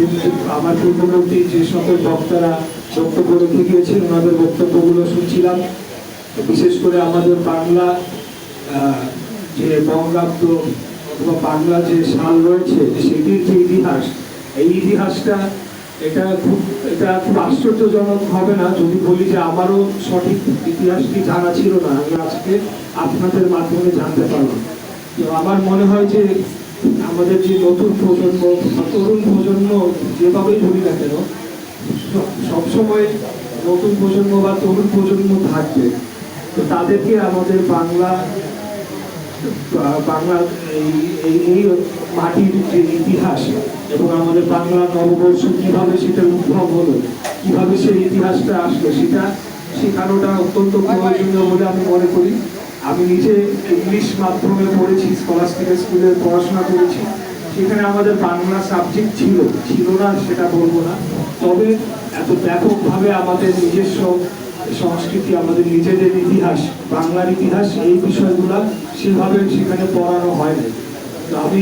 এতদিন আমার পূর্ববর্তী যে সকল বক্তারা বক্তব্য রেখে গিয়েছেন ওনাদের বক্তব্যগুলো শুনছিলাম। বিশেষ করে আমাদের বাংলা যে বঙ্গাব্দ অথবা বাংলা যে সাল রয়েছে সেটির যে ইতিহাস, এই ইতিহাসটা এটা খুব আশ্চর্যজনক হবে না যদি বলি যে আমারও সঠিক ইতিহাসটি জানা ছিল না, আমি আজকে আপনাদের মাধ্যমে জানতে পারলাম। তো আমার মনে হয় যে আমাদের যে নতুন প্রজন্ম, তরুণ প্রজন্ম যেভাবেই বলি না কেন, সবসময় নতুন প্রজন্ম বা তরুণ প্রজন্ম থাকবে। তো তাদেরকে আমাদের বাংলা এই মাটির যে ইতিহাস এবং আমাদের বাংলা নববর্ষ কিভাবে সেটার উদ্ভব হলো, কিভাবে সেই ইতিহাসটা আসলো, সেটা শেখানোটা অত্যন্ত প্রয়োজনীয় বলে আমি মনে করি। আমি নিজে ইংলিশ মাধ্যমে পড়েছি, স্কলাস্টিক স্কুলে পড়াশোনা করেছি। সেখানে আমাদের বাংলা সাবজেক্ট ছিল না সেটা বলবো না, তবে এত ব্যাপকভাবে আমাদের নিজস্ব সংস্কৃতি, আমাদের নিজেদের ইতিহাস, বাংলার ইতিহাস, এই বিষয়গুলো সেভাবে সেখানে পড়ানো হয় না। তো আমি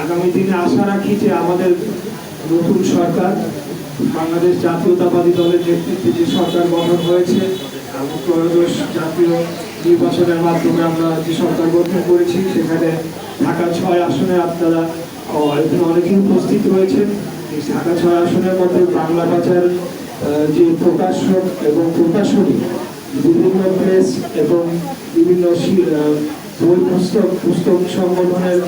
আগামী দিনে আশা রাখি যে আমাদের নতুন সরকার, বাংলাদেশ জাতীয়তাবাদী দলের নেতৃত্বে যে সরকার গঠন হয়েছে, ত্রয়োদশ জাতীয় নির্বাচনের মাধ্যমে আমরা যে সরকার গঠন করেছি, সেখানে ঢাকা 6 আসনে আপনারা এখানে অনেকেই উপস্থিত রয়েছেন। ঢাকা 6 আসনের মধ্যে বাংলা ভাষার যে প্রকাশক এবং প্রকাশনী, বিভিন্ন প্রেস এবং বিভিন্ন বই পুস্তক সংগঠনের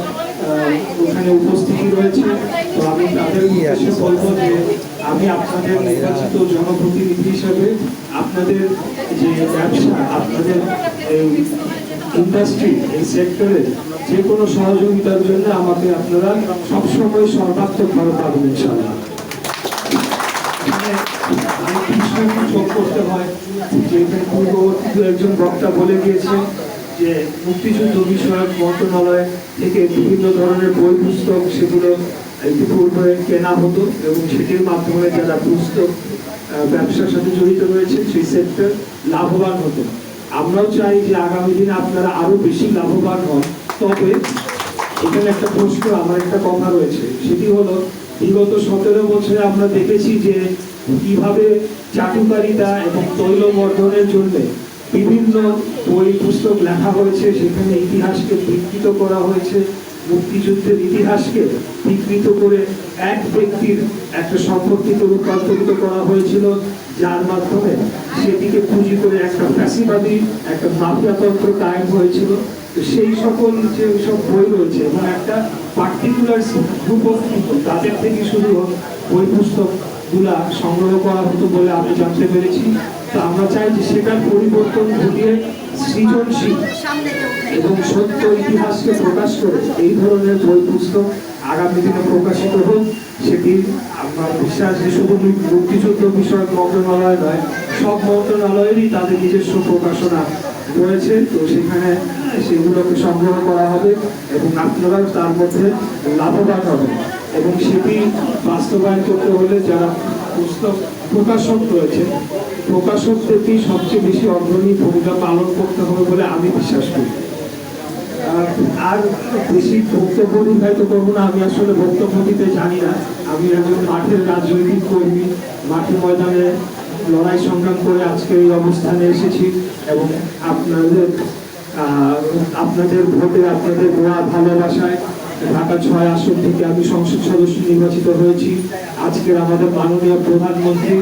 ওখানে উপস্থিতি রয়েছে। তো আমি তাদের উদ্দেশ্যে বলবো যে আমি আপনাদের নির্বাচিত জনপ্রতিনিধি হিসেবে আপনাদের যে ব্যবসা, আপনাদের এই ইন্ডাস্ট্রি, এই সেক্টরে যে কোনো সহযোগিতার জন্য আমাকে আপনারা সবসময় সর্বাত্মকভাবে পাবেন ইনশাআল্লাহ। যোগ করতে হয় যে পূর্ববর্তী একজন বক্তা বলে গিয়েছেন যে মুক্তিযুদ্ধ বিষয়ক মন্ত্রণালয় থেকে বিভিন্ন ধরনের বই পুস্তক সেগুলো ইতিপূর্বে কেনা হতো এবং সেটির মাধ্যমে যারা পুস্তক ব্যবসার সাথে জড়িত রয়েছে সেই সেক্টর লাভবান হতো। আমরাও চাই যে আগামী দিনে আপনারা আরো বেশি লাভবান হন। তবে এখানে একটা প্রশ্ন, আমার একটা কথা রয়েছে, সেটি হলো বিগত 17 বছরে আমরা দেখেছি যে কিভাবে চাটুকারিতা এবং তৈলবর্ধনের জন্য বিভিন্ন বই পুস্তক লেখা হয়েছে, সেখানে ইতিহাসকে বিকৃত করা হয়েছে, মুক্তিযুদ্ধের ইতিহাসকে বিকৃত করে এক ব্যক্তির একটা সম্পত্তিতে রূপান্তরিত করা হয়েছিল, যার মাধ্যমে সেটিকে পুঁজি করে একটা ফ্যাসিবাদী একটা মাফিয়াতন্ত্র কায়েম হয়েছিল। তো সেই সকল যে সব বই রয়েছে এবং একটা পার্টিকুলার গ্রুপ অফ পিপল, তাদের থেকে শুরু বই পুস্তক গুলা সংগ্রহ করা হতো বলে আমি জানতে পেরেছি। তো আমরা চাই যে সেটার পরিবর্তন ঘটিয়ে সৃজনশীল এবং সত্য ইতিহাসকে প্রকাশ করে এই ধরনের বই পুস্তক আগামী দিনে প্রকাশিত হোক। সেটি আমার বিশ্বাস যে শুধু মুক্তিযুদ্ধ বিষয়ক মন্ত্রণালয় নয়, সব মন্ত্রণালয়েরই তাদের নিজস্ব প্রকাশনা রয়েছে। তো সেখানে সেগুলোকে সংগ্রহ করা হবে এবং আপনারাও তার মধ্যে লাভবান হবেন। এবং সেটি বাস্তবায়ন করতে হলে যারা পুস্তক প্রকাশক রয়েছে, প্রকাশকদেরকেই সবচেয়ে বেশি অগ্রণী ভূমিকা পালন করতে হবে বলে আমি বিশ্বাস করি। আর বেশি বক্তব্য নির্ধারিত করবো না, আমি আসলে বক্তব্য দিতে জানি না। আমি একজন মাঠের রাজনৈতিক কর্মী, মাঠে ময়দানে লড়াই সংগ্রাম করে আজকে এই অবস্থানে এসেছি এবং আপনাদের ভোটে, আপনাদের দোয়া ভালোবাসায় ঢাকা 6 আসন থেকে আমি সংসদ সদস্য নির্বাচিত হয়েছি। আজকের আমাদের মাননীয় প্রধানমন্ত্রী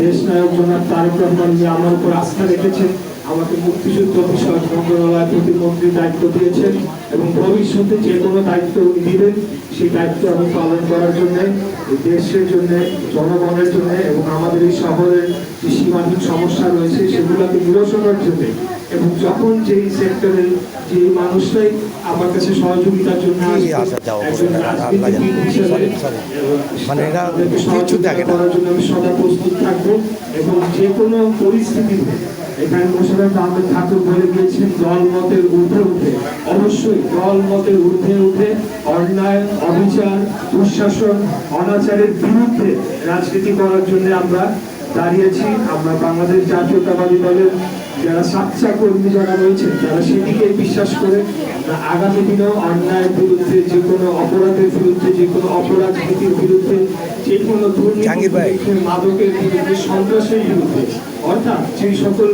দেশ নায়ক জনাব তারেক রহমান আমার উপর আস্থা রেখেছেন, আমাকে মুক্তিযুদ্ধ বিষয়ক মন্ত্রণালয় প্রতিমন্ত্রীর দায়িত্ব দিয়েছেন এবং ভবিষ্যতে যে কোনো দায়িত্ব উনি দিবেন সেই দায়িত্ব আমি পালন করার জন্য, দেশের জন্য, জনগণের জন্য এবং আমাদের এই শহরের যে সীমাহীন সমস্যা রয়েছে সেগুলোকে নিরসনের জন্য এবং যখন যেই সেক্টরের যে মানুষটাই আমার কাছে সহযোগিতার জন্য করার জন্য আমি সদা প্রস্তুত থাকবো এবং যে কোনো পরিস্থিতিতে এখানে মোশাররফ আহমেদ ঠাকুর বলে গিয়েছেন দল মতের ঊর্ধ্বে উঠে, অবশ্যই দল মতের ঊর্ধ্বে উঠে অন্যায়, অবিচার, দুঃশাসন, অনাচারের বিরুদ্ধে রাজনীতি করার জন্য আমরা দাঁড়িয়েছি। আমরা বাংলাদেশ জাতীয়তাবাদী দলের যারা সাচ্চা কর্মী যারা রয়েছেন তারা সেদিকে বিশ্বাস করে আগামী দিনেও অন্যায়ের বিরুদ্ধে, যে কোনো অপরাধের বিরুদ্ধে, যে কোনো অপরাধ নীতির বিরুদ্ধে, যে কোনো দুর্নীতির বিরুদ্ধে, মাদকের বিরুদ্ধে, সন্ত্রাসের বিরুদ্ধে, অর্থাৎ সেই সকল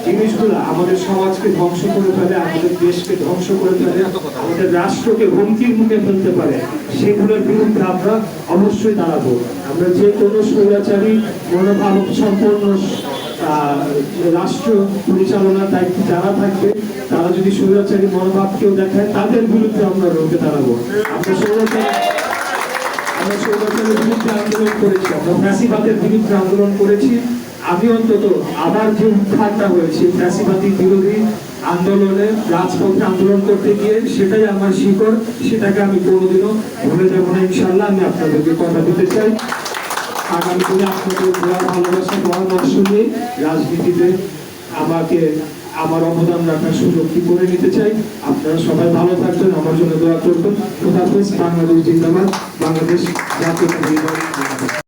জিনিসগুলো আমাদের সমাজকে ধ্বংস করে ফেলে, আমাদের দেশকে ধ্বংস করে ফেলে, আমাদের রাষ্ট্রকে হুমকির মুখে ফেলতে পারে, সেগুলোর বিরুদ্ধে আমরা অবশ্যই দাঁড়াবো। আমরা যে কোনো স্বৈরাচারী মনোভাব সম্পন্ন রাষ্ট্র পরিচালনার দায়িত্ব যারা থাকবে, তারা যদি স্বৈরাচারী মনোভাব কেউ দেখায়, তাদের বিরুদ্ধে আমরা রুখে দাঁড়াবো। আমরা স্বৈরাচারের বিরুদ্ধে আন্দোলন করেছি, আমরা ফ্যাসিবাদের বিরুদ্ধে আন্দোলন করেছি। আমি অন্তত আবার যে উত্থানটা হয়েছে ফ্যাসিবাদী বিরোধী আন্দোলনে, রাজপথে আন্দোলন করতে গিয়ে, সেটাই আমার শিকড়, সেটাকে আমি কোনোদিনও ভুলে যাব না ইনশাল্লাহ। আমি আপনাদেরকে কথা দিতে চাই, আগামী দিনে আপনাদের দোয়া, ভালোবাসা, পরামর্শ নিয়ে রাজনীতিতে আমাকে আমার অবদান রাখার সুযোগ কি করে নিতে চাই। আপনারা সবাই ভালো থাকবেন, আমার জন্য দোয়া করবেন। খোদা হাফেজ। বাংলাদেশ জিন্দাবাদ, বাংলাদেশ জাতীয়তাবাদী দল।